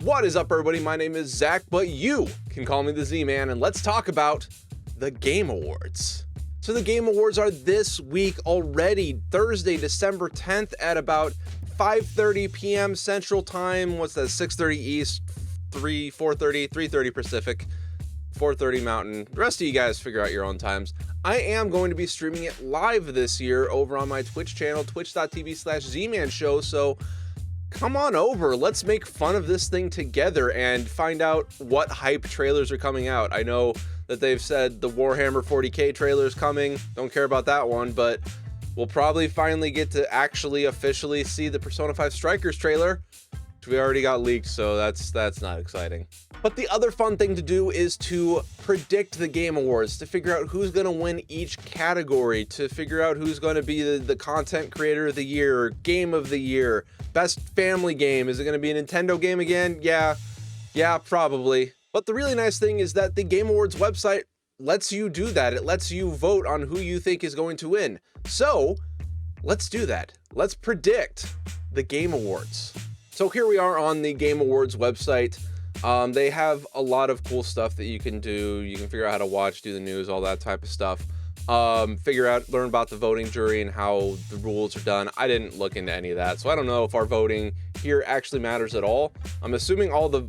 What is up, everybody? My name is Zach, but you can call me the Z-Man, and let's talk about the Game Awards. So the Game Awards are this week already, Thursday, December 10th at about 5:30 p.m. Central Time. What's that, 6:30 East, 4:30, 3:30 Pacific, 4:30 Mountain. The rest of you guys figure out your own times. I am going to be streaming it live this year over on my Twitch channel, twitch.tv/ZManShow, so come on over. Let's make fun of this thing together and find out what hype trailers are coming out. I know that they've said the Warhammer 40k trailer is coming. Don't care about that one, but we'll probably finally get to actually officially see the Persona 5 Strikers trailer, which we already got leaked, so that's not exciting. But the other fun thing to do is to predict the Game Awards, to figure out who's going to win each category, to figure out who's going to be the content creator of the year, game of the year, best family game. Is it going to be a Nintendo game again? Yeah, probably. But the really nice thing is that the Game Awards website lets you do that. It lets you vote on who you think is going to win. So let's do that. Let's predict the Game Awards. So here we are on the Game Awards website. They have a lot of cool stuff that you can do. You can figure out how to watch, do the news, all that type of stuff. Learn about the voting jury and how the rules are done. I didn't look into any of that, so I don't know if our voting here actually matters at all. I'm assuming all the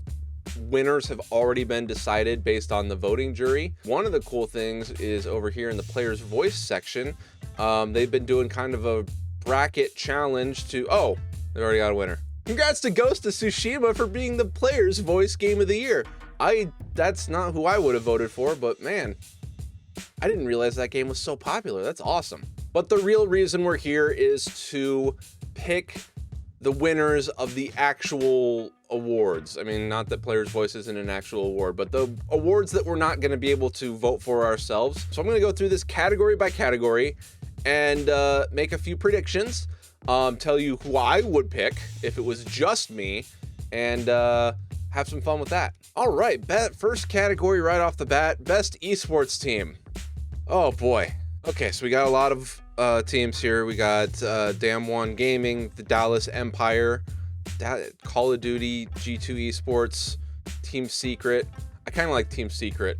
winners have already been decided based on the voting jury. One of the cool things is over here in the player's voice section. They've been doing kind of a bracket challenge to, oh, they've already got a winner. Congrats to Ghost of Tsushima for being the player's voice game of the year. That's not who I would have voted for, but man, I didn't realize that game was so popular. That's awesome. But the real reason we're here is to pick the winners of the actual awards. I mean, not that Player's Voice isn't an actual award, but the awards that we're not going to be able to vote for ourselves. So I'm going to go through this category by category and make a few predictions, tell you who I would pick if it was just me, and have some fun with that. All right, first category right off the bat, best esports team. Oh boy. Okay, so we got a lot of teams here. We got Damn One Gaming, the Dallas Empire, Call of Duty, G2 Esports, Team Secret. I kind of like Team Secret.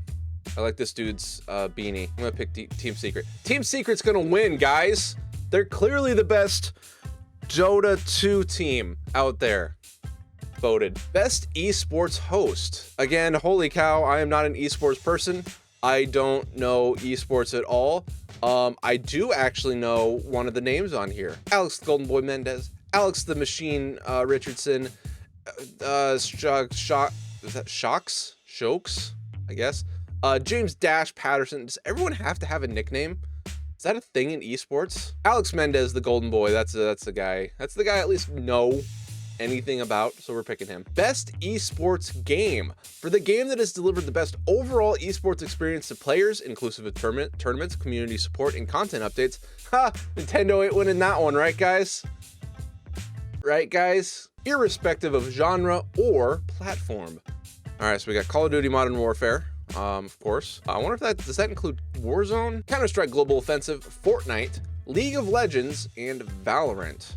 I like this dude's beanie. I'm gonna pick Team Secret. Team Secret's gonna win, guys. They're clearly the best Dota 2 team out there. Voted. Best esports host. Again, holy cow, I am not an esports person. I don't know esports at all. I do actually know one of the names on here. Alex the Golden Boy Mendez, Alex the Machine Richardson, Shokes, I guess. James Dash Patterson. Does everyone have to have a nickname? Is that a thing in esports? Alex Mendez, the Golden Boy. That's the guy. That's the guy I at least know anything about, so we're picking him. Best esports game. For the game that has delivered the best overall esports experience to players, inclusive of tournaments, community support, and content updates. Ha! Nintendo ain't winning that one, right guys? Right guys? Irrespective of genre or platform. All right, so we got Call of Duty Modern Warfare. Of course. I wonder if does that include Warzone, Counter-Strike Global Offensive, Fortnite, League of Legends, and Valorant.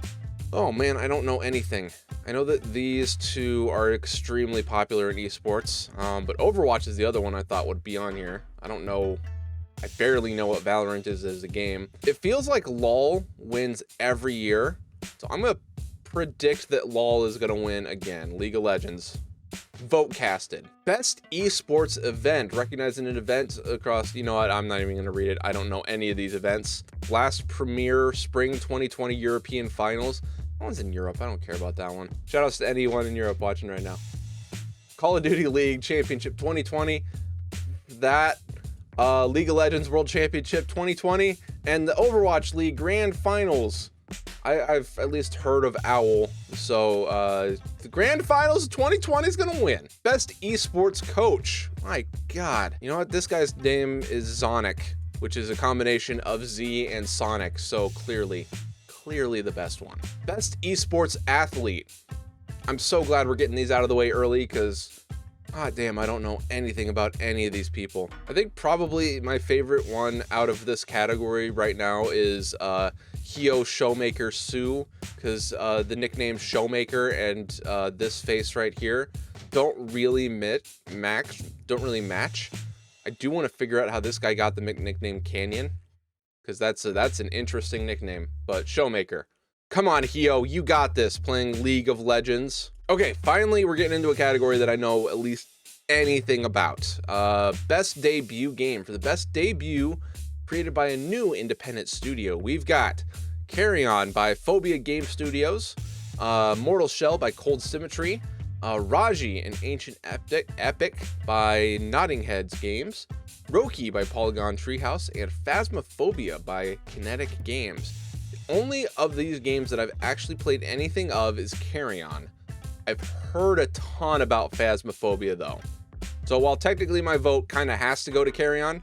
Oh man, I don't know anything. I know that these two are extremely popular in esports, but Overwatch is the other one I thought would be on here. I don't know. I barely know what Valorant is as a game. It feels like LoL wins every year, so I'm gonna predict that LoL is gonna win again. League of Legends. Vote casted. Best esports event, recognizing an event across, you know what, I'm not even gonna read it. I don't know any of these events. Last Premier Spring 2020 European Finals. That one's in Europe, I don't care about that one. Shout outs to anyone in Europe watching right now. Call of Duty League Championship 2020. That League of Legends World Championship 2020, and the Overwatch League Grand Finals. I've at least heard of OWL, so the Grand Finals of 2020 is gonna win. Best esports coach. My God. You know what? This guy's name is Zonic, which is a combination of Z and Sonic, so clearly the best one. Best esports athlete. I'm so glad we're getting these out of the way early because Ah, damn, I don't know anything about any of these people. I think probably my favorite one out of this category right now is Hio Showmaker Sue, because the nickname Showmaker and this face right here don't really match. I do want to figure out how this guy got the nickname Canyon, because that's an interesting nickname. But Showmaker, come on, Hio, you got this, playing League of Legends. Okay, finally, we're getting into a category that I know at least anything about. Best debut game. For the best debut created by a new independent studio, we've got Carry On by Phobia Game Studios, Mortal Shell by Cold Symmetry, Raji, an Ancient Epic by Nodding Heads Games, Roki by Polygon Treehouse, and Phasmophobia by Kinetic Games. The only of these games that I've actually played anything of is Carry On. I've heard a ton about Phasmophobia though. So while technically my vote kind of has to go to Carry On,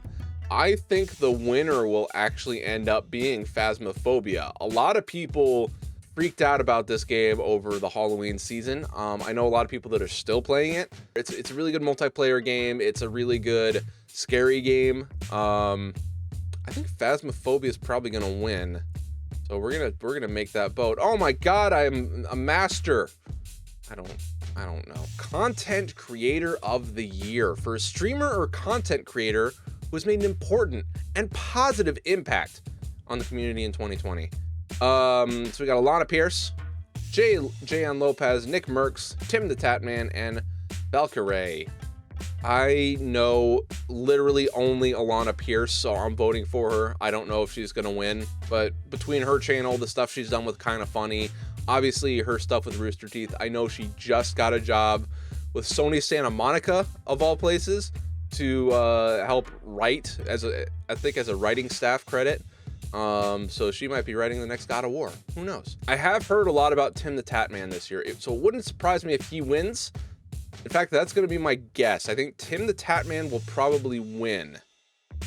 I think the winner will actually end up being Phasmophobia. A lot of people freaked out about this game over the Halloween season. I know a lot of people that are still playing it. It's a really good multiplayer game. It's a really good scary game. I think Phasmophobia is probably gonna win. So we're gonna make that vote. Oh my god, I'm a master. I don't know. Content Creator of the Year. For a streamer or content creator who has made an important and positive impact on the community in 2020. So we got Alana Pierce, Jayon Lopez, Nick Merckx, Tim the Tatman, and Valkyrae. I know literally only Alana Pierce, so I'm voting for her. I don't know if she's gonna win, but between her channel, the stuff she's done with Kinda Funny, obviously her stuff with Rooster Teeth, I know she just got a job with Sony Santa Monica, of all places, to help write as a writing staff credit. So she might be writing the next God of War. Who knows? I have heard a lot about Tim the Tatman this year, so it wouldn't surprise me if he wins. In fact, that's going to be my guess. I think Tim the Tatman will probably win.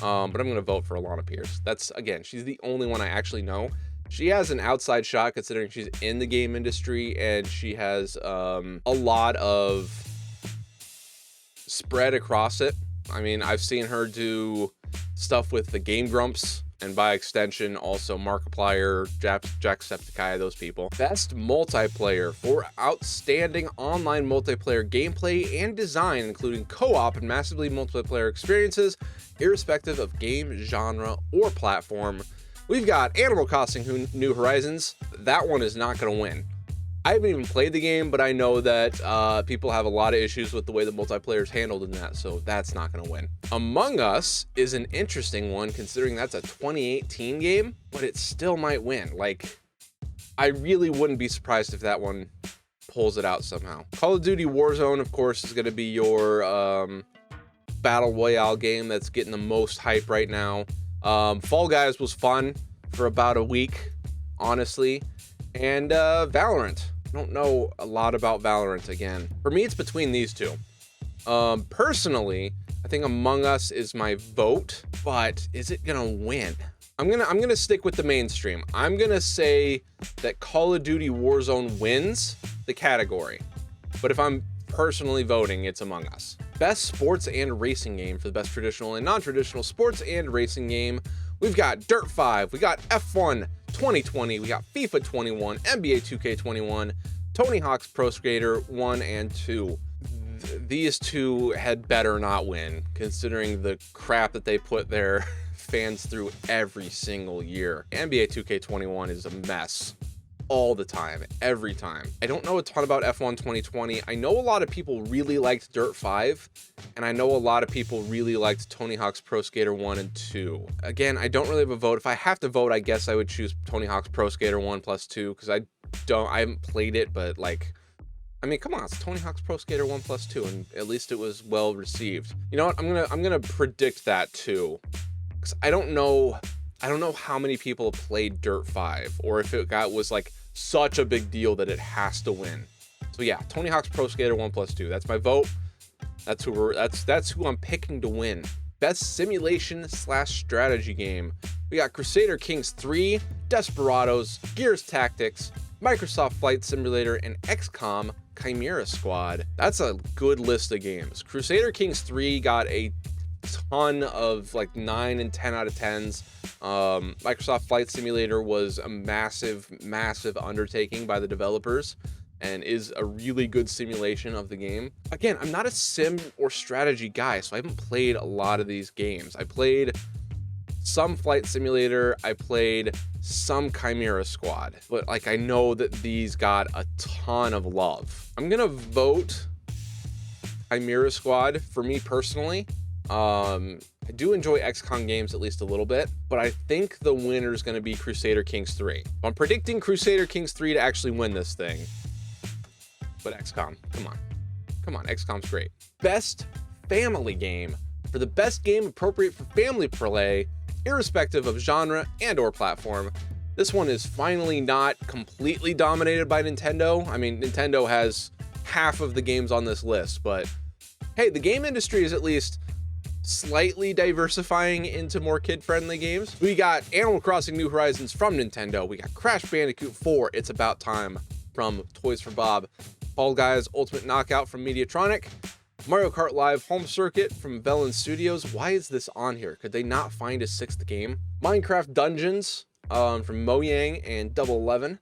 But I'm going to vote for Alana Pierce. That's, again, she's the only one I actually know. She has an outside shot considering she's in the game industry and she has a lot of spread across it. I mean, I've seen her do stuff with the Game Grumps, and by extension, also Markiplier, Jacksepticeye, those people. Best multiplayer for outstanding online multiplayer gameplay and design, including co-op and massively multiplayer experiences, irrespective of game, genre, or platform. We've got Animal Crossing New Horizons. That one is not going to win. I haven't even played the game, but I know that people have a lot of issues with the way the multiplayer is handled in that, so that's not going to win. Among Us is an interesting one, considering that's a 2018 game, but it still might win. Like, I really wouldn't be surprised if that one pulls it out somehow. Call of Duty Warzone, of course, is going to be your Battle Royale game that's getting the most hype right now. Fall Guys was fun for about a week, honestly. And Valorant. I don't know a lot about Valorant again. For me, it's between these two. Personally, I think Among Us is my vote, but is it gonna win? I'm gonna stick with the mainstream. I'm gonna say that Call of Duty Warzone wins the category. But if I'm personally voting, it's Among Us. Best sports and racing game. For the best traditional and non-traditional sports and racing game, we've got Dirt 5, we got F1 2020, we got FIFA 21, NBA 2K21, Tony Hawk's Pro Skater 1 and 2. These two had better not win, considering the crap that they put their fans through every single year. NBA 2K21 is a mess. All the time, every time. I don't know a ton about F1 2020. I know a lot of people really liked Dirt 5, and I know a lot of people really liked Tony Hawk's Pro Skater 1 and 2. Again, I don't really have a vote. If I have to vote, I guess I would choose Tony Hawk's Pro Skater 1 plus 2, because I haven't played it, but like, I mean, come on, it's Tony Hawk's Pro Skater 1 plus 2, and at least it was well received. You know what? I'm gonna predict that too, because I don't know how many people have played Dirt 5, or if it was like such a big deal that it has to win. So yeah, Tony Hawk's Pro Skater 1 plus 2. That's my vote. That's who I'm picking to win. Best simulation / strategy game. We got Crusader Kings 3, Desperados, Gears Tactics, Microsoft Flight Simulator, and XCOM Chimera Squad. That's a good list of games. Crusader Kings 3 got a ton of like 9 and 10 out of 10s. Microsoft Flight Simulator was a massive undertaking by the developers and is a really good simulation of the game. Again, I'm not a sim or strategy guy, so I haven't played a lot of these games. I played some Flight Simulator, I played some Chimera Squad, but like I know that these got a ton of love. I'm gonna vote Chimera Squad for me personally. I do enjoy XCOM games at least a little bit, but I think the winner is going to be Crusader Kings 3. I'm predicting Crusader Kings 3 to actually win this thing. But XCOM, come on, XCOM's great. Best family game. For the best game appropriate for family play, irrespective of genre and or platform, this one is finally not completely dominated by Nintendo. I mean, Nintendo has half of the games on this list, but hey, the game industry is at least slightly diversifying into more kid-friendly games. We got Animal Crossing New Horizons from Nintendo. We got Crash Bandicoot 4, It's About Time from Toys for Bob. Fall Guys Ultimate Knockout from Mediatronic. Mario Kart Live Home Circuit from Velan Studios. Why is this on here? Could they not find a 6th game? Minecraft Dungeons from Mojang and Double 11.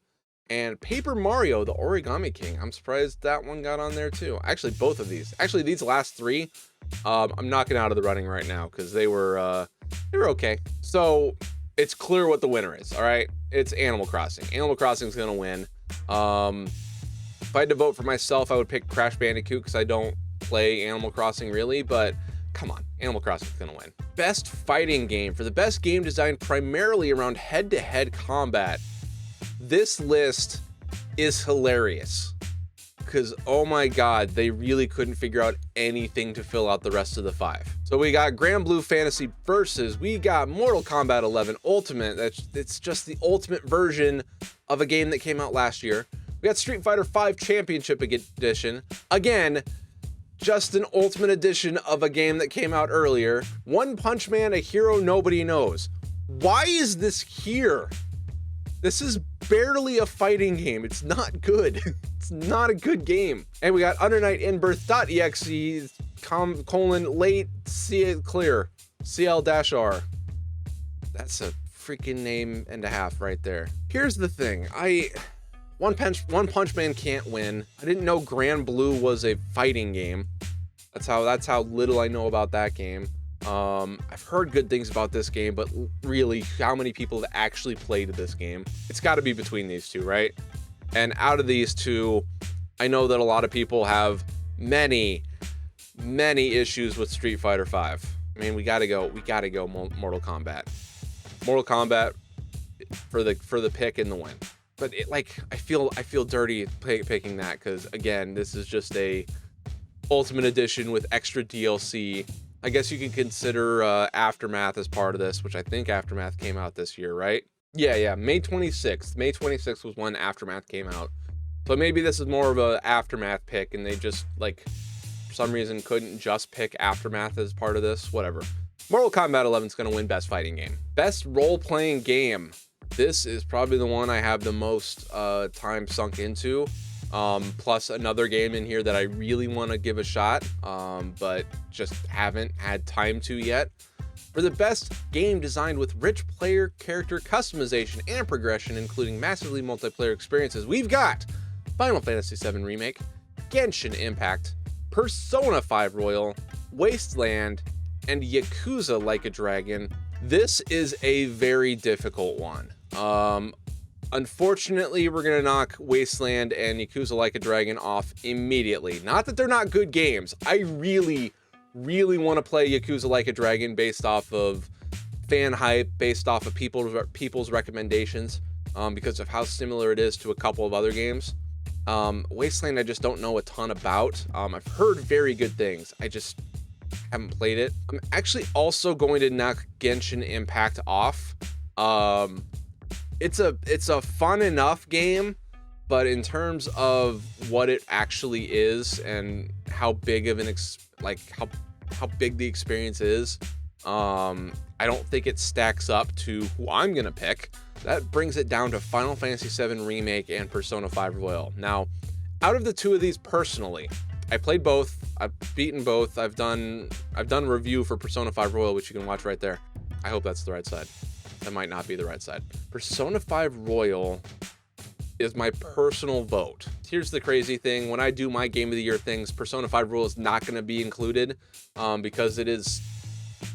And Paper Mario, the Origami King. I'm surprised that one got on there too. Actually, both of these. Actually, these last 3, I'm knocking out of the running right now because they were okay. So it's clear what the winner is. All right, it's Animal Crossing. Animal Crossing is gonna win. If I had to vote for myself, I would pick Crash Bandicoot because I don't play Animal Crossing really, but come on, Animal Crossing is gonna win. Best fighting game. For the best game designed primarily around head-to-head combat, this list is hilarious because, oh my god, they really couldn't figure out anything to fill out the rest of the 5. So we got Grand Blue Fantasy Versus, we got Mortal Kombat 11 Ultimate. It's just the ultimate version of a game that came out last year. We got Street Fighter V Championship Edition. Again, just an ultimate edition of a game that came out earlier. One Punch Man, a hero nobody knows. Why is this here? This is barely a fighting game. It's not good. It's not a good game. And we got Under Night Inbirth.exe, late clear, CL-R. That's a freaking name and a half right there. Here's the thing. One Punch Man can't win. I didn't know Grand Blue was a fighting game. That's how little I know about that game. I've heard good things about this game, but really, how many people have actually played this game? It's got to be between these two, right? And out of these two, I know that a lot of people have many issues with Street Fighter V. I mean, we gotta go Mortal Kombat. Mortal Kombat for the pick and the win. But I feel dirty picking that because again, this is just a Ultimate Edition with extra DLC. I guess you can consider Aftermath as part of this, which I think Aftermath came out this year, right? Yeah, May 26th. May 26th was when Aftermath came out. So maybe this is more of a Aftermath pick, and they just, for some reason, couldn't just pick Aftermath as part of this. Whatever. Mortal Kombat 11 is going to win Best Fighting Game. Best Role-Playing Game. This is probably the one I have the most time sunk into. Plus another game in here that I really want to give a shot, but just haven't had time to yet. For the best game designed with rich player character customization and progression, including massively multiplayer experiences, we've got Final Fantasy VII Remake, Genshin Impact, Persona 5 Royal, Wasteland, and Yakuza Like a Dragon. This is a very difficult one. Unfortunately, we're gonna knock Wasteland and Yakuza Like a Dragon off immediately. Not that they're not good games. I really want to play Yakuza Like a Dragon based off of fan hype, based off of people's recommendations, because of how similar it is to a couple of other games. Wasteland, I just don't know a ton about. I've heard very good things. I just haven't played it. I'm actually also going to knock Genshin Impact off. It's a fun enough game, but in terms of what it actually is and how big of how big the experience is, I don't think it stacks up to who I'm gonna pick. That brings it down to Final Fantasy VII Remake and Persona 5 Royal. Now, Out of the two of these personally, I played both. I've beaten both. I've done a review for Persona 5 Royal, which you can watch right there. I hope that's the right side. That might not be the right side. Persona 5 Royal is my personal vote. Here's the crazy thing. When I do my Game of the Year things, Persona 5 Royal is not going to be included because it is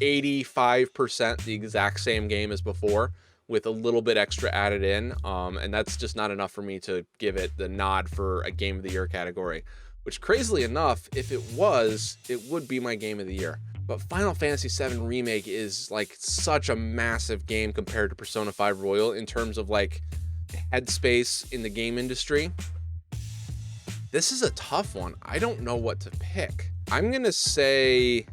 85% the exact same game as before, with a little bit extra added in. And that's just not enough for me to give it the nod for a Game of the Year category, which crazily enough, if it was, it would be my Game of the Year. But Final Fantasy VII Remake is like such a massive game compared to Persona 5 Royal in terms of like headspace in the game industry. This is a tough one. I don't know what to pick. I'm gonna say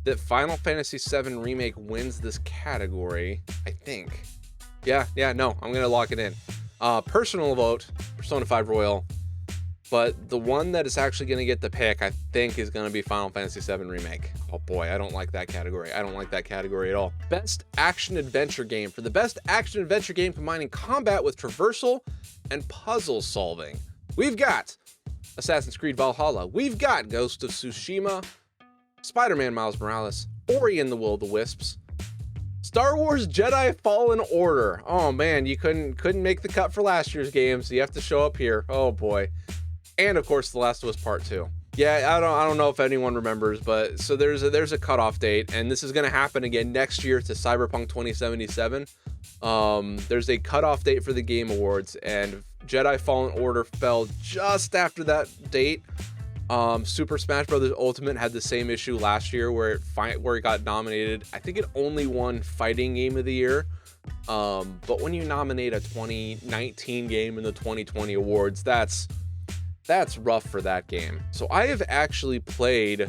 that Final Fantasy VII Remake wins this category, I think. Yeah, no, I'm gonna lock it in. Personal vote, Persona 5 Royal, but the one that is actually gonna get the pick, I think, is gonna be Final Fantasy VII Remake. Oh boy, I don't like that category. I don't like that category at all. Best action adventure game. For the best action adventure game combining combat with traversal and puzzle solving, we've got Assassin's Creed Valhalla, we've got Ghost of Tsushima, Spider-Man Miles Morales, Ori and the Will of the Wisps, Star Wars Jedi Fallen Order. Oh man, you couldn't make the cut for last year's game, so you have to show up here. Oh boy. And of course, The Last of Us Part 2. Yeah, I don't know if anyone remembers, but so there's a cutoff date, and this is going to happen again next year to Cyberpunk 2077. There's a cutoff date for the Game Awards, and Jedi Fallen Order fell just after that date. Super Smash Bros. Ultimate had the same issue last year where it got nominated. I think it only won Fighting Game of the Year. But when you nominate a 2019 game in the 2020 awards, that's rough for that game. So I have actually played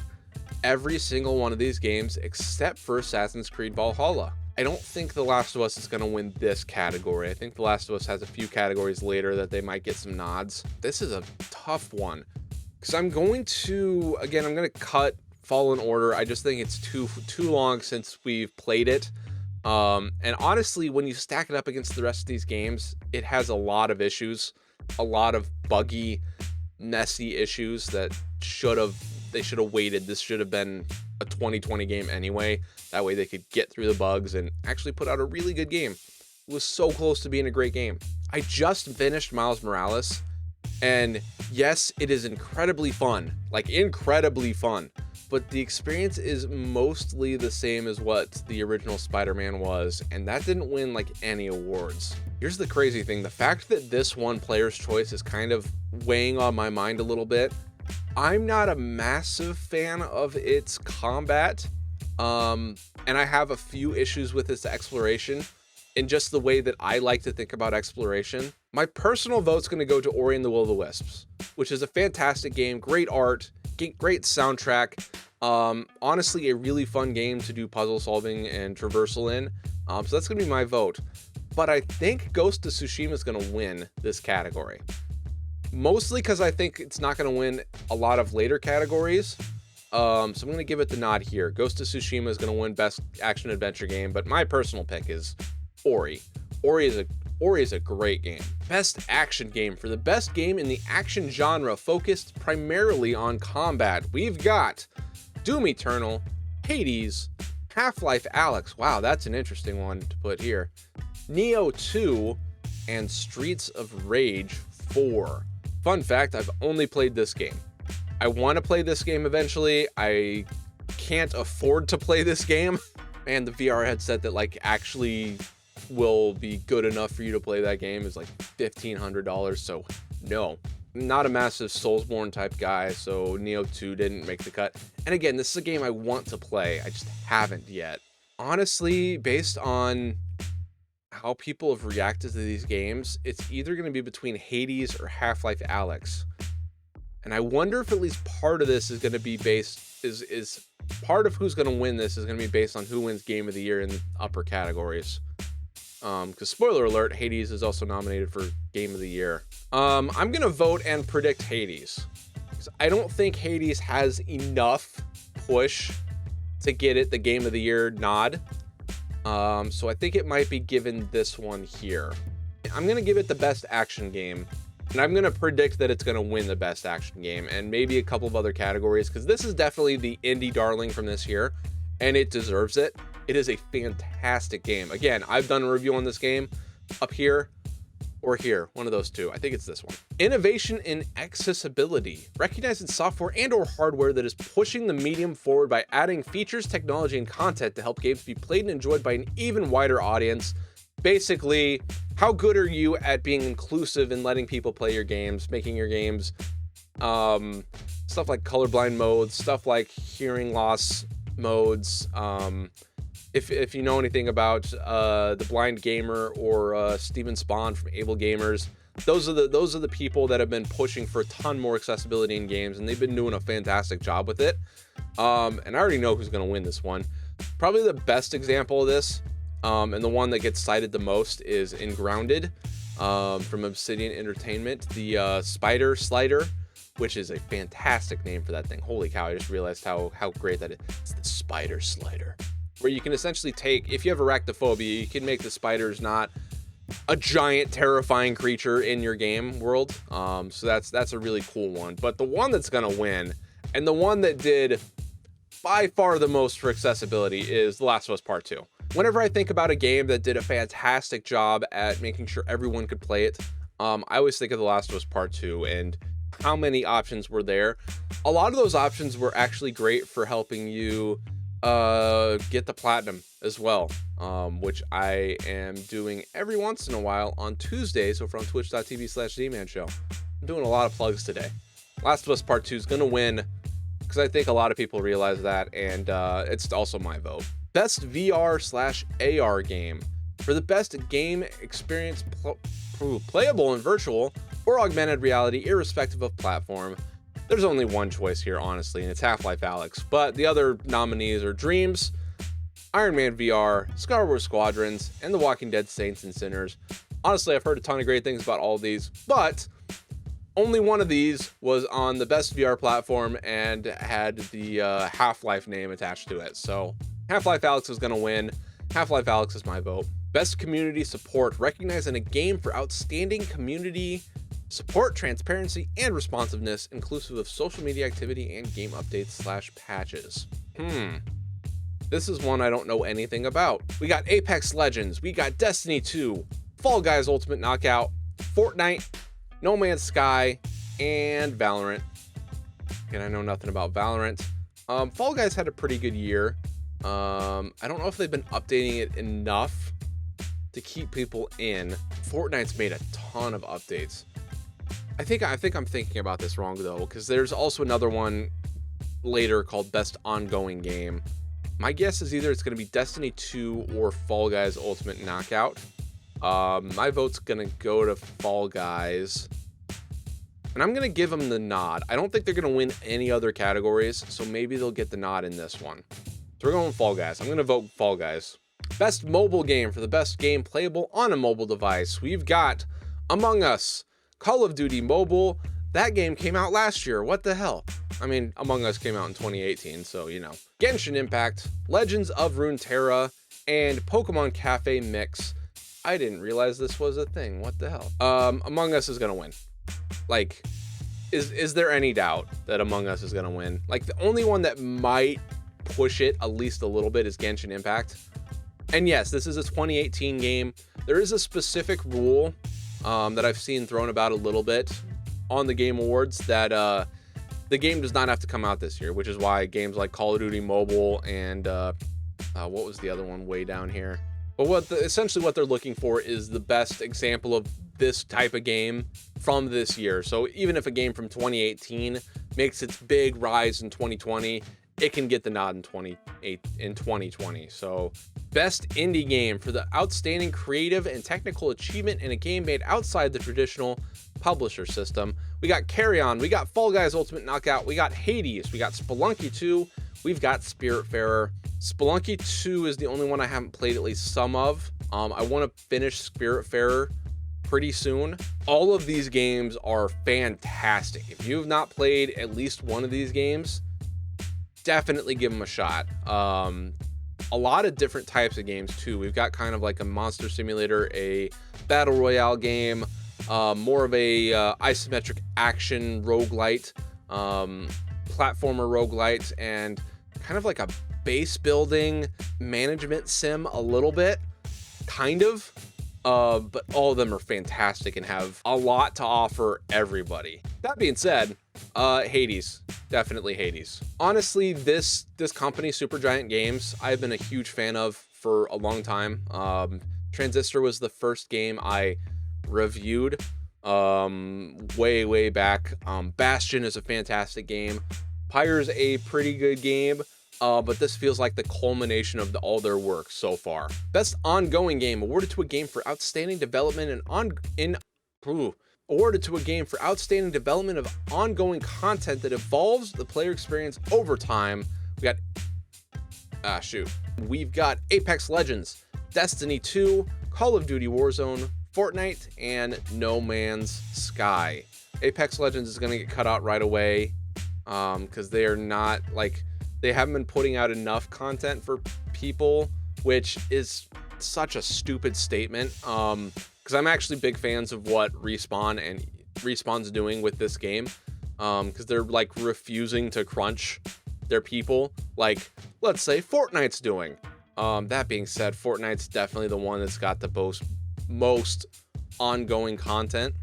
every single one of these games except for Assassin's Creed Valhalla. I don't think The Last of Us is going to win this category. I think The Last of Us has a few categories later that they might get some nods. This is a tough one because I'm going to cut Fallen Order. I just think it's too long since we've played it. And honestly, when you stack it up against the rest of these games, it has a lot of issues, a lot of buggy, messy issues that they should have waited. This should have been a 2020 game anyway. That way they could get through the bugs and actually put out a really good game. It was so close to being a great game. I just finished Miles Morales, and yes, it is incredibly fun, but the experience is mostly the same as what the original Spider-Man was, and that didn't win like any awards. Here's the crazy thing. The fact that this won Player's Choice is kind of weighing on my mind a little bit. I'm not a massive fan of its combat, and I have a few issues with its exploration and just the way that I like to think about exploration. My personal vote's going to go to Ori and the Will of the Wisps, which is a fantastic game, great art, great soundtrack, honestly a really fun game to do puzzle solving and traversal in, so that's going to be my vote. But I think Ghost of Tsushima is going to win this category. Mostly because I think it's not going to win a lot of later categories. So I'm going to give it the nod here. Ghost of Tsushima is going to win Best Action Adventure Game, but my personal pick is Ori. Ori is a great game. Best Action Game. For the best game in the action genre focused primarily on combat, we've got Doom Eternal, Hades, Half-Life Alyx. Wow, that's an interesting one to put here. Neo 2, and Streets of Rage 4. Fun fact, I've only played this game. I want to play this game eventually. I can't afford to play this game. And the VR headset that like actually will be good enough for you to play that game is like $1,500. So no, not a massive Soulsborne type guy. So Neo 2 didn't make the cut. And again, this is a game I want to play. I just haven't yet. Honestly, based on how people have reacted to these games, it's either going to be between Hades or Half-Life Alyx. And I wonder if at least part of this is going to be is part of who's going to win this is going to be based on who wins Game of the Year in the upper categories. Because spoiler alert, Hades is also nominated for Game of the Year. I'm going to vote and predict Hades. Because I don't think Hades has enough push to get it the Game of the Year nod. So I think it might be given this one here. I'm going to give it the Best Action Game. And I'm going to predict that it's going to win the best action game and maybe a couple of other categories, because this is definitely the indie darling from this year, and it deserves it. It is a fantastic game. Again, I've done a review on this game up here or here, one of those two. I think it's this one. Innovation in accessibility. Recognizing software and or hardware that is pushing the medium forward by adding features, technology, and content to help games be played and enjoyed by an even wider audience. Basically, how good are you at being inclusive and letting people play your games, making your games, stuff like colorblind modes, stuff like hearing loss modes. If you know anything about the Blind Gamer or Steven Spawn from Able Gamers, those are the people that have been pushing for a ton more accessibility in games, and they've been doing a fantastic job with it. And I already know who's going to win this one. Probably the best example of this, and the one that gets cited the most, is in Grounded from Obsidian Entertainment, the Spider Slider, which is a fantastic name for that thing. Holy cow, I just realized how great that is. It's the Spider Slider, where you can essentially take, if you have arachnophobia, you can make the spiders not a giant terrifying creature in your game world. So that's a really cool one. But the one that's gonna win, and the one that did by far the most for accessibility, is The Last of Us Part 2. Whenever I think about a game that did a fantastic job at making sure everyone could play it, I always think of The Last of Us Part 2 and how many options were there. A lot of those options were actually great for helping you get the platinum as well, which I am doing every once in a while on Tuesdays over on twitch.tv/Zmann show. I'm doing a lot of plugs today. Last of Us Part 2 is going to win because I think a lot of people realize that, and it's also my vote. Best VR/AR game. For the best game experience, playable in virtual or augmented reality, irrespective of platform. There's only one choice here, honestly, and it's Half-Life Alyx. But the other nominees are Dreams, Iron Man VR, Star Wars Squadrons, and The Walking Dead Saints and Sinners. Honestly, I've heard a ton of great things about all of these, but only one of these was on the best VR platform and had the Half-Life name attached to it. So Half-Life Alyx is going to win. Half-Life Alyx is my vote. Best community support. Recognized in a game for outstanding community support, transparency, and responsiveness, inclusive of social media activity and game updates/patches. This is one I don't know anything about. We got Apex Legends, we got Destiny 2, Fall Guys Ultimate Knockout, Fortnite, No Man's Sky, and Valorant. Again, I know nothing about Valorant. Fall Guys had a pretty good year. I don't know if they've been updating it enough to keep people in. Fortnite's made a ton of updates. I think I'm thinking about this wrong though, because there's also another one later called Best Ongoing Game. My guess is either it's going to be Destiny 2 or Fall Guys Ultimate Knockout. My vote's going to go to Fall Guys, and I'm going to give them the nod. I don't think they're going to win any other categories, so maybe they'll get the nod in this one. So we're going Fall Guys. I'm going to vote Fall Guys. Best mobile game. For the best game playable on a mobile device, we've got Among Us, Call of Duty Mobile. That game came out last year. What the hell? I mean, Among Us came out in 2018, so you know. Genshin Impact, Legends of Runeterra, and Pokemon Cafe Mix. I didn't realize this was a thing. What the hell? Among Us is gonna win. Like, is there any doubt that Among Us is gonna win? Like, the only one that might push it at least a little bit is Genshin Impact. And yes, this is a 2018 game. There is a specific rule that I've seen thrown about a little bit on the Game Awards that the game does not have to come out this year, which is why games like Call of Duty Mobile and what was the other one way down here? But essentially what they're looking for is the best example of this type of game from this year. So even if a game from 2018 makes its big rise in 2020, it can get the nod in 2020. So best indie game. For the outstanding creative and technical achievement in a game made outside the traditional publisher system, we got Carry On, we got Fall Guys Ultimate Knockout, we got Hades, we got Spelunky 2, we've got Spiritfarer. Spelunky 2 is the only one I haven't played at least some of. I want to finish Spiritfarer pretty soon. All of these games are fantastic. If you have not played at least one of these games, definitely give them a shot. A lot of different types of games too. We've got kind of like a monster simulator, a battle royale game, more of a isometric action roguelite, platformer roguelite, and kind of like a base building management sim a little bit, kind of. But all of them are fantastic and have a lot to offer everybody. That being said, Hades, definitely Hades. Honestly, this company, Supergiant Games, I've been a huge fan of for a long time. Transistor was the first game I reviewed way back. Bastion is a fantastic game. Pyre's a pretty good game. But this feels like the culmination of all their work so far. Best ongoing game, awarded to a game for outstanding development awarded to a game for outstanding development of ongoing content that evolves the player experience over time. We've got Apex Legends, Destiny 2, Call of Duty Warzone, Fortnite, and No Man's Sky. Apex Legends is going to get cut out right away because they are not like. They haven't been putting out enough content for people, which is such a stupid statement. Because I'm actually big fans of what Respawn's doing with this game. Because they're like refusing to crunch their people, like let's say Fortnite's doing. That being said, Fortnite's definitely the one that's got the most ongoing content,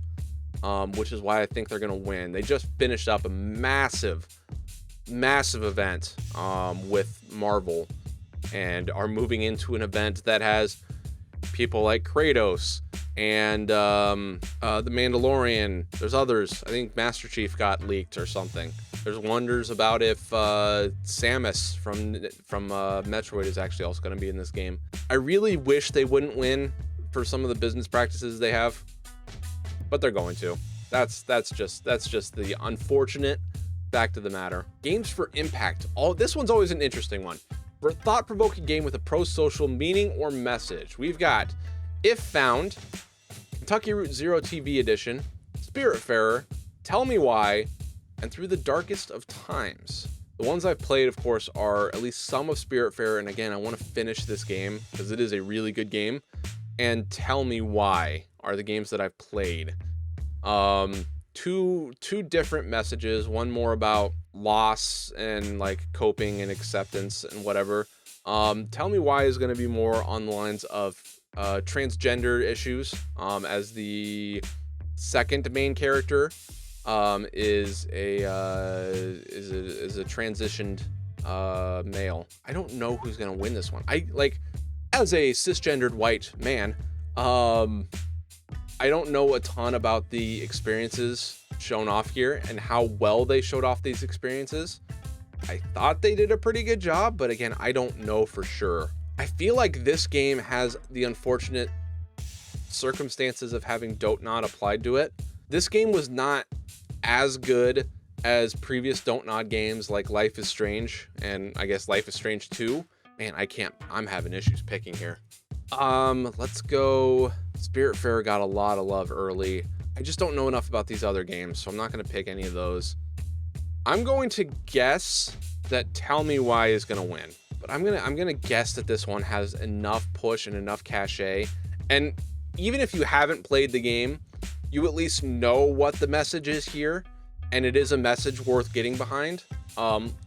which is why I think they're gonna win. They just finished up a massive event with Marvel and are moving into an event that has people like Kratos and the Mandalorian. There's others. I think Master Chief got leaked or something. There's wonders about if Samus from Metroid is actually also going to be in this game. I really wish they wouldn't win for some of the business practices they have, but they're going to. That's just the unfortunate fact of the matter. Games for impact. This one's always an interesting one. For a thought-provoking game with a pro-social meaning or message, we've got If Found, Kentucky Route Zero TV Edition, Spiritfarer, Tell Me Why, and Through the Darkest of Times. The ones I've played, of course, are at least some of Spiritfarer, and again, I want to finish this game because it is a really good game. And Tell Me Why are the games that I've played. Two different messages, one more about loss and like coping and acceptance and whatever. Tell Me Why is going to be more on the lines of transgender issues, as the second main character is a transitioned male. I don't know who's going to win this one. As a cisgendered white man, I don't know a ton about the experiences shown off here and how well they showed off these experiences. I thought they did a pretty good job, but again, I don't know for sure. I feel like this game has the unfortunate circumstances of having Don't Nod applied to it. This game was not as good as previous Don't Nod games like Life is Strange and I guess Life is Strange 2. Man, I'm having issues picking here. Let's go. Spiritfarer got a lot of love early. I just don't know enough about these other games, so I'm not going to pick any of those. I'm going to guess that Tell Me Why is going to win, but I'm going to guess that this one has enough push and enough cachet. And even if you haven't played the game, you at least know what the message is here, and it is a message worth getting behind,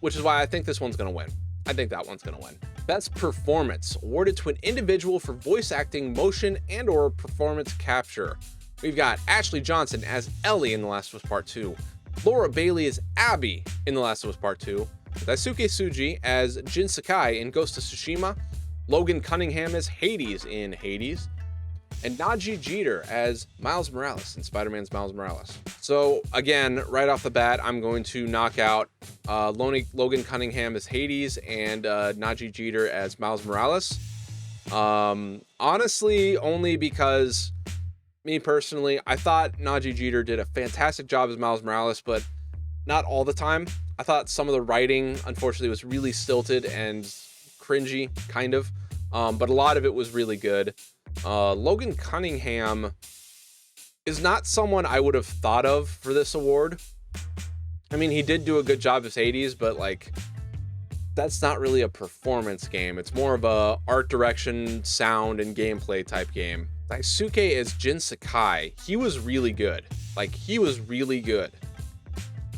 which is why I think this one's going to win. I think that one's going to win. Best Performance, awarded to an individual for voice acting, motion, and or performance capture. We've got Ashley Johnson as Ellie in The Last of Us Part 2, Laura Bailey as Abby in The Last of Us Part 2, Daisuke Tsuji as Jin Sakai in Ghost of Tsushima, Logan Cunningham as Hades in Hades, and Najee Jeter as Miles Morales in Spider-Man's Miles Morales. So again, right off the bat, I'm going to knock out Logan Cunningham as Hades and Najee Jeter as Miles Morales. Honestly, only because me personally, I thought Najee Jeter did a fantastic job as Miles Morales, but not all the time. I thought some of the writing, unfortunately, was really stilted and cringy, kind of. But a lot of it was really good. Logan Cunningham is not someone I would have thought of for this award. I mean, he did do a good job as Hades, but like, that's not really a performance game. It's more of a art direction, sound, and gameplay type game. Daisuke as Jin Sakai, he was really good. Like, he was really good.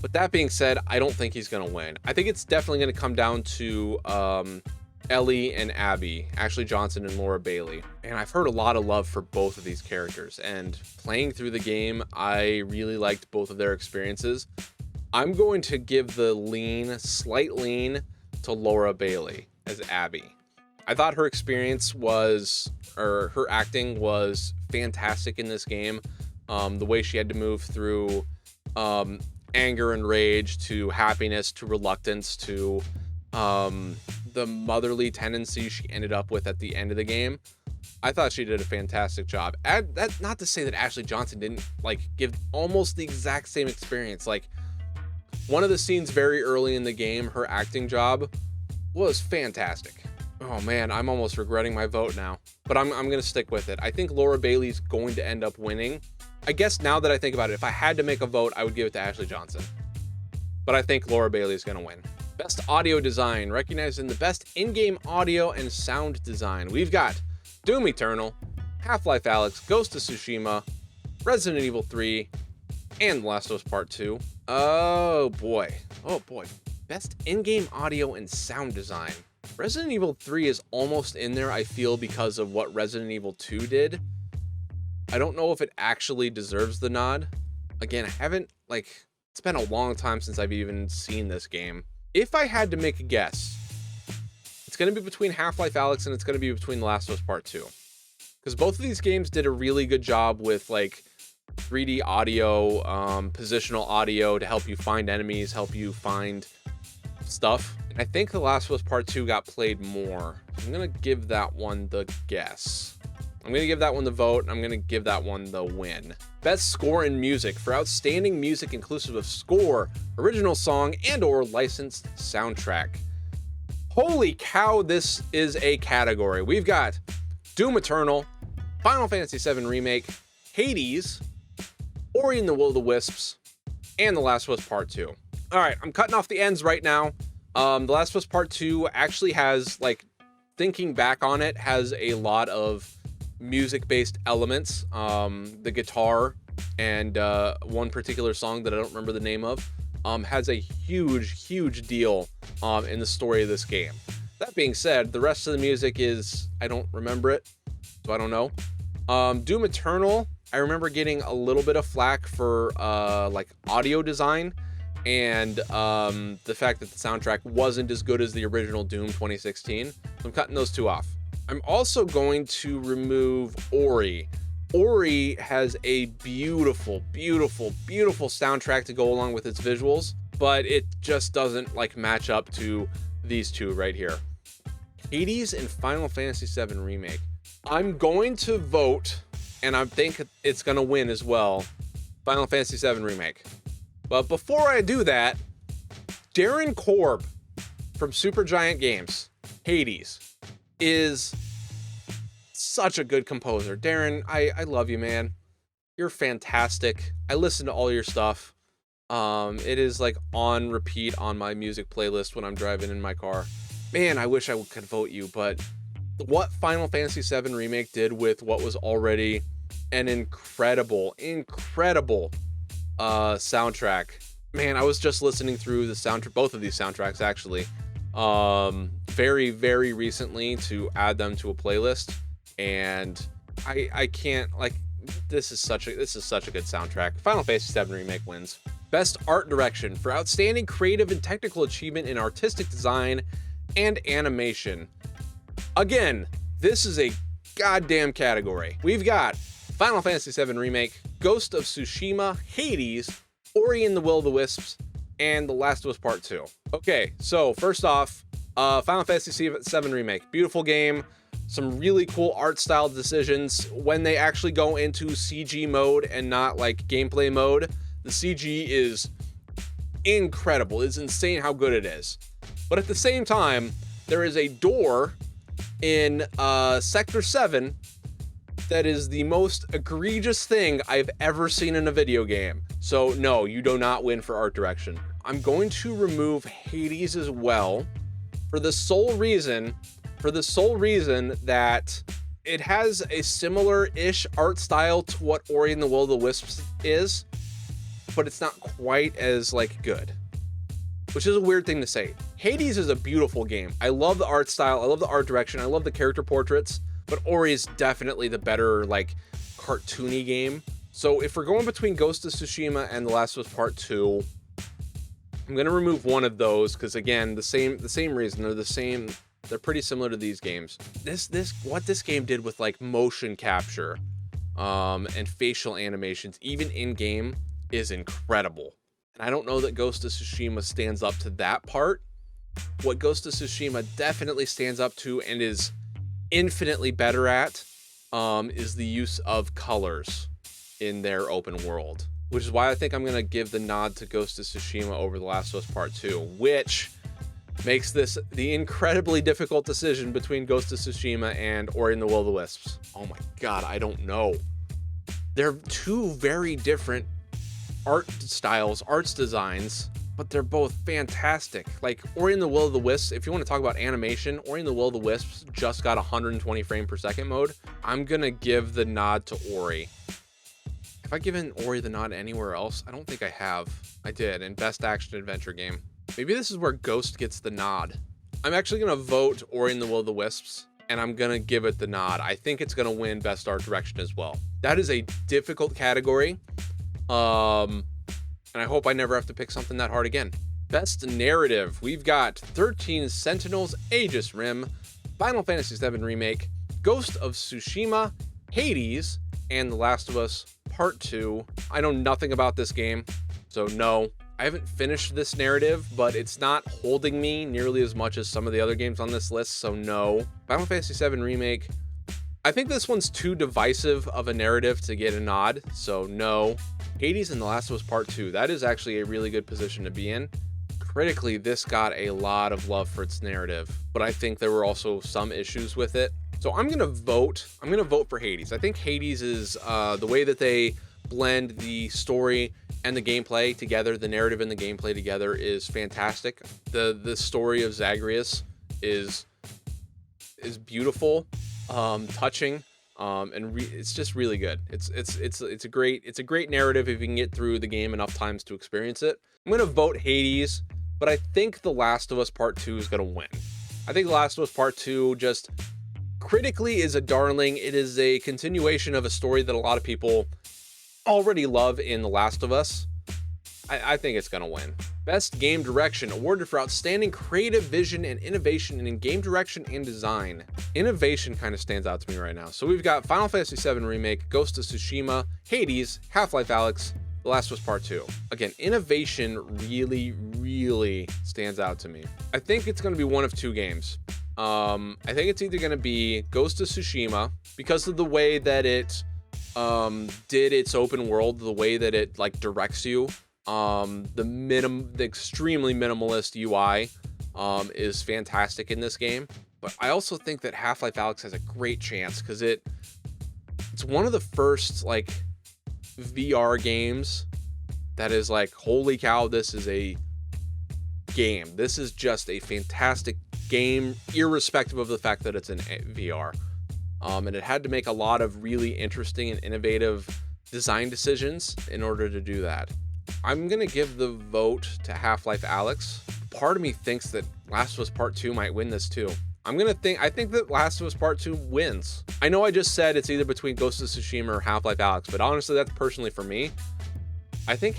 But that being said, I don't think he's going to win. I think it's definitely going to come down to Ellie and Abby, Ashley Johnson and Laura Bailey. And I've heard a lot of love for both of these characters. And playing through the game, I really liked both of their experiences. I'm going to give the slight lean to Laura Bailey as Abby. I thought her experience her acting was fantastic in this game. The way she had to move through anger and rage to happiness to reluctance to the motherly tendency she ended up with at the end of the game. I thought she did a fantastic job. That's not to say that Ashley Johnson didn't give almost the exact same experience. One of the scenes very early in the game, her acting job was fantastic. Oh man, I'm almost regretting my vote now, but I'm gonna stick with it. I think Laura Bailey's going to end up winning. I guess now that I think about it, if I had to make a vote, I would give it to Ashley Johnson. But I think Laura Bailey's gonna win. Best audio design, recognizing the best in-game audio and sound design. We've got Doom Eternal, Half-Life Alyx, Ghost of Tsushima, Resident Evil 3, and The Last of Us Part 2. Oh boy. Best in-game audio and sound design. Resident Evil 3 is almost in there, I feel, because of what Resident Evil 2 did. I don't know if it actually deserves the nod. Again, I haven't, it's been a long time since I've even seen this game. If I had to make a guess, it's going to be between Half-Life Alyx and it's going to be between The Last of Us Part 2. Because both of these games did a really good job with, 3D audio, positional audio to help you find enemies, help you find stuff. And I think The Last of Us Part 2 got played more. I'm going to give that one the guess. I'm going to give that one the vote. I'm going to give that one the win. Best score in music for outstanding music inclusive of score, original song, and/or licensed soundtrack. Holy cow, this is a category. We've got Doom Eternal, Final Fantasy VII Remake, Hades, Ori and the Will of the Wisps, and The Last of Us Part 2. All right, I'm cutting off the ends right now. The Last of Us Part 2 actually has, thinking back on it, has a lot of music-based elements. The guitar and one particular song that I don't remember the name of has a huge deal in the story of this game. That being said, the rest of the music is, I don't remember it, so I don't know. Doom Eternal, I remember getting a little bit of flack for audio design and the fact that the soundtrack wasn't as good as the original Doom 2016. So I'm cutting those two off. I'm also going to remove Ori. Ori has a beautiful soundtrack to go along with its visuals, but it just doesn't match up to these two right here. Hades and Final Fantasy VII Remake. I'm going to vote, and I think it's going to win as well, Final Fantasy VII Remake. But before I do that, Darren Korb from Supergiant Games, Hades, is such a good composer. Darren, I love you, man. You're fantastic. I listen to all your stuff. It is on repeat on my music playlist when I'm driving in my car. Man, I wish I could vote you, but what Final Fantasy VII Remake did with what was already an incredible soundtrack. Man, I was just listening through the soundtrack, both of these soundtracks actually, very recently to add them to a playlist, and I can't this is such a good soundtrack. Final Fantasy VII Remake wins. Best art direction for outstanding creative and technical achievement in artistic design and animation. Again, this is a goddamn category. We've got Final Fantasy VII Remake, Ghost of Tsushima, Hades, Ori and the Will of the Wisps, and The Last of Us Part 2. Okay, so first off, Final Fantasy VII Remake. Beautiful game. Some really cool art style decisions. When they actually go into CG mode and not gameplay mode, the CG is incredible. It's insane how good it is. But at the same time, there is a door in Sector 7 that is the most egregious thing I've ever seen in a video game. So no, you do not win for art direction. I'm going to remove Hades as well for the sole reason that it has a similar-ish art style to what Ori and the Will of the Wisps is, but it's not quite as like good, which is a weird thing to say. Hades is a beautiful game. I love the art style, I love the art direction, I love the character portraits, but Ori is definitely the better like cartoony game. So if we're going between Ghost of Tsushima and The Last of Us Part 2, I'm gonna remove one of those because again, the same reason. They're pretty similar to these games. What this game did with like motion capture and facial animations, even in game, is incredible. And I don't know that Ghost of Tsushima stands up to that part. What Ghost of Tsushima definitely stands up to and is infinitely better at is the use of colors in their open world, which is why I think I'm gonna give the nod to Ghost of Tsushima over The Last of Us Part 2, which makes this the incredibly difficult decision between Ghost of Tsushima and Ori and the Will of the Wisps. Oh my god, I don't know. They're two very different art styles, arts designs, but they're both fantastic. Like Ori and the Will of the Wisps, if you want to talk about animation, Ori and the Will of the Wisps just got 120 frame per second mode. I'm gonna give the nod to Ori. Have I given Ori the nod anywhere else? I don't think I have. I did in Best Action Adventure Game. Maybe this is where Ghost gets the nod. I'm actually gonna vote Ori and the Will of the Wisps, and I'm gonna give it the nod. I think it's gonna win Best Art Direction as well. That is a difficult category. And I hope I never have to pick something that hard again. Best Narrative, we've got 13 Sentinels, Aegis Rim, Final Fantasy VII Remake, Ghost of Tsushima, Hades, and The Last of Us Part 2. I know nothing about this game, so no. I haven't finished this narrative, but it's not holding me nearly as much as some of the other games on this list, so no. Final Fantasy VII Remake, I think this one's too divisive of a narrative to get a nod, so no. Hades and The Last of Us Part 2, that is actually a really good position to be in. Critically, this got a lot of love for its narrative, but I think there were also some issues with it. So I'm gonna vote for Hades. I think Hades is the way that they blend the story and the gameplay together, the narrative and the gameplay together is fantastic. The story of Zagreus is beautiful, touching, and it's just really good. It's a great narrative if you can get through the game enough times to experience it. I'm gonna vote Hades, but I think The Last of Us Part 2 is gonna win. I think The Last of Us Part 2 just critically is a darling. It is a continuation of a story that a lot of people already love in The Last of Us. I think it's gonna win. Best Game Direction, awarded for outstanding creative vision and innovation in game direction and design. Innovation kind of stands out to me right now. So we've got Final Fantasy VII Remake, Ghost of Tsushima, Hades, Half-Life Alyx, The Last of Us Part 2. Again, innovation really stands out to me. I think it's gonna be one of two games. I think it's either gonna be Ghost of Tsushima because of the way that it did its open world, the way that it like directs you. The extremely minimalist UI is fantastic in this game. But I also think that Half-Life Alyx has a great chance because it's one of the first like VR games that is like, holy cow, this is a game. This is just a fantastic game, irrespective of the fact that it's in VR. And it had to make a lot of really interesting and innovative design decisions in order to do that. I'm gonna give the vote to Half-Life Alyx. Part of me thinks that Last of Us Part 2 might win this too. I think that Last of Us Part 2 wins. I know I just said it's either between Ghost of Tsushima or Half-Life Alyx, but honestly, that's personally for me. I think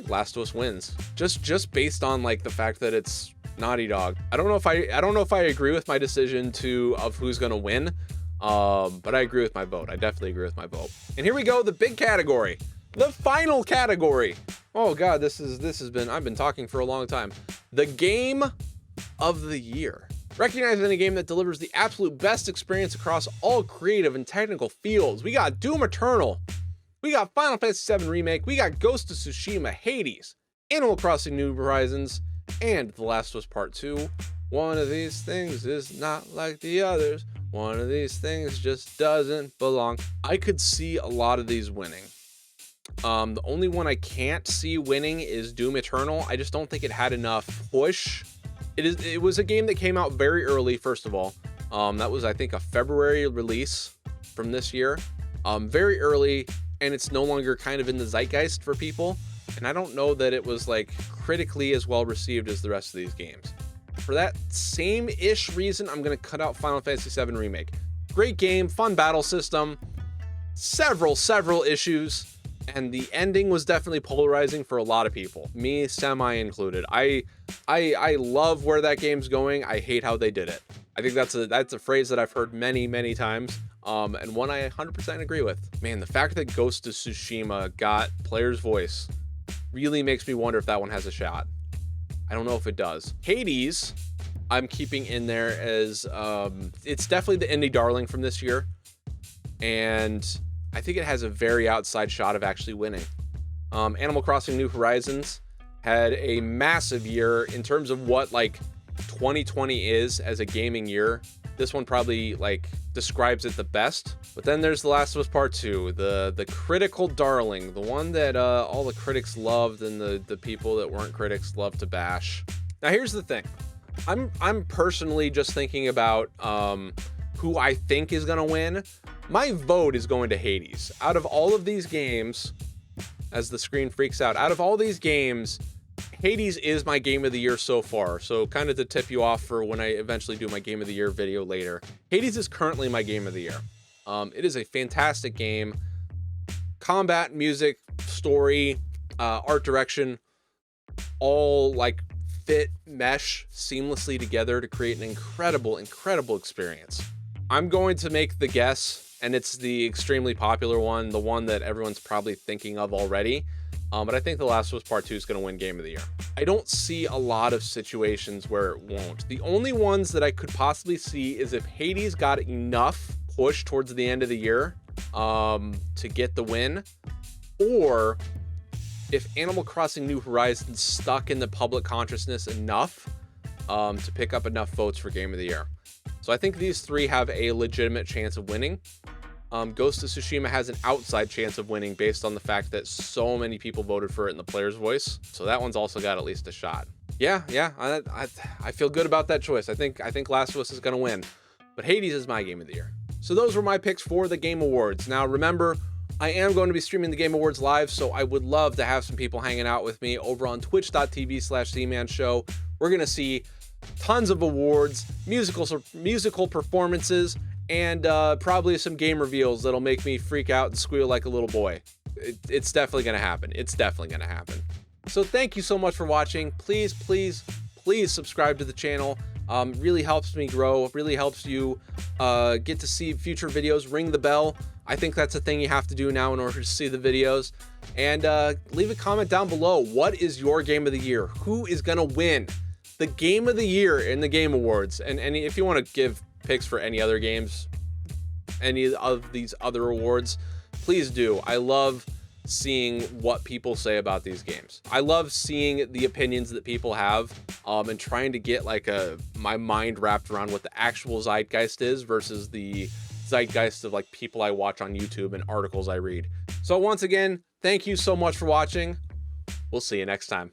Last of Us wins. Just based on like the fact that it's Naughty Dog. I don't know if I agree with my decision of who's gonna win. But I agree with my vote. I definitely agree with my vote. And here we go, the big category. The final category. Oh god, I've been talking for a long time. The Game of the Year. Recognizing a game that delivers the absolute best experience across all creative and technical fields. We got Doom Eternal. We got Final Fantasy VII Remake. We got Ghost of Tsushima, Hades, Animal Crossing New Horizons, and The Last of Us Part 2. One of these things is not like the others. One of these things just doesn't belong. I could see a lot of these winning. The only one I can't see winning is Doom Eternal. I just don't think it had enough push. It was a game that came out very early, first of all. That was, I think, a February release from this year. Very early, and it's no longer kind of in the zeitgeist for people. And I don't know that it was like critically as well received as the rest of these games. For that same-ish reason, I'm going to cut out Final Fantasy VII Remake. Great game, fun battle system, several issues, and the ending was definitely polarizing for a lot of people, me semi included. I love where that game's going. I hate how they did it. I think that's a phrase that I've heard many times, and one I 100% agree with. Man, the fact that Ghost of Tsushima got player's voice really makes me wonder if that one has a shot. I don't know if it does. Hades, I'm keeping in there as it's definitely the indie darling from this year, and I think it has a very outside shot of actually winning. Animal Crossing New Horizons had a massive year in terms of what like 2020 is as a gaming year. This one probably like describes it the best. But then there's The Last of Us Part 2, the critical darling, the one that all the critics loved and the people that weren't critics loved to bash. Now here's the thing. I'm personally just thinking about who I think is gonna win. My vote is going to Hades. Out of all of these games, as the screen freaks out, out of all these games, Hades is my game of the year so far. So kind of to tip you off for when I eventually do my game of the year video later, Hades is currently my game of the year. It is a fantastic game. Combat, music, story, art direction, all like fit, mesh seamlessly together to create an incredible experience. I'm going to make the guess, and it's the extremely popular one, the one that everyone's probably thinking of already. But I think The Last of Us Part 2 is going to win Game of the Year. I don't see a lot of situations where it won't. The only ones that I could possibly see is if Hades got enough push towards the end of the year to get the win, or if Animal Crossing New Horizons stuck in the public consciousness enough to pick up enough votes for Game of the Year. So I think these three have a legitimate chance of winning. Ghost of Tsushima has an outside chance of winning based on the fact that so many people voted for it in the player's voice. So that one's also got at least a shot. Yeah, I feel good about that choice. I think Last of Us is going to win, but Hades is my game of the year. So those were my picks for the Game Awards. Now remember, I am going to be streaming the Game Awards live, so I would love to have some people hanging out with me over on twitch.tv/Zmann Show. We're going to see tons of awards, musical performances, and probably some game reveals that'll make me freak out and squeal like a little boy. It's definitely going to happen. It's definitely going to happen. So thank you so much for watching. Please subscribe to the channel. Really helps me grow. Really helps you get to see future videos. Ring the bell. I think that's a thing you have to do now in order to see the videos. And leave a comment down below. What is your game of the year? Who is going to win the game of the year in the Game Awards? And if you want to give picks for any other games, any of these other awards, please do. I love seeing what people say about these games. I love seeing the opinions that people have, and trying to get like my mind wrapped around what the actual zeitgeist is versus the zeitgeist of like people I watch on YouTube and articles I read. So once again, thank you so much for watching. We'll see you next time.